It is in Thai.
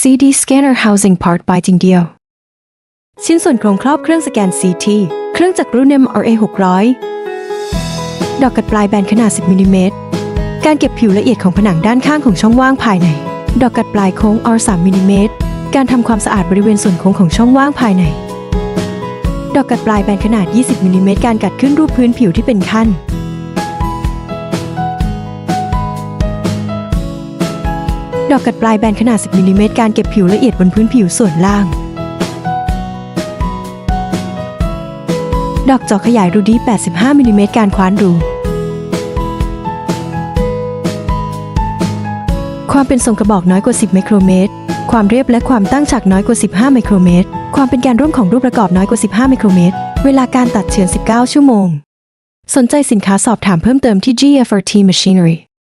CD Scanner Housing Part by จริงเดียวชิ้นส่วนโครงครอบเครื่องสแกน CT เครื่องจักรรุ่น MRA 600ดอกกัดปลายแบนขนาด 10 มิลลิเมตรการเก็บผิวละเอียดของผนังด้านข้างของช่องว่างภายในดอกกัดปลายโค้ง R 3 มิลลิเมตรการทำความสะอาดบริเวณส่วนโค้งของช่องว่างภายในดอกกัดปลายแบนขนาด 20 มิลลิเมตรการกัดขึ้นรูปพื้นผิวที่เป็นขั้นดอกกัดปลายแบนขนาด 10 มิลลิเมตรการเก็บผิวละเอียดบนพื้นผิวส่วนล่างดอกเจาะขยายรูดี85 มิลลิเมตรการคว้านรูความเป็นทรงกระบอกน้อยกว่า 10 ไมโครเมตรความเรียบและความตั้งฉากน้อยกว่า 15 ไมโครเมตรความเป็นการร่วมของรูปประกอบน้อยกว่า 15 ไมโครเมตรเวลาการตัดเฉือน 19 ชั่วโมงสนใจสินค้าสอบถามเพิ่มเติมที่ GFRT.machinery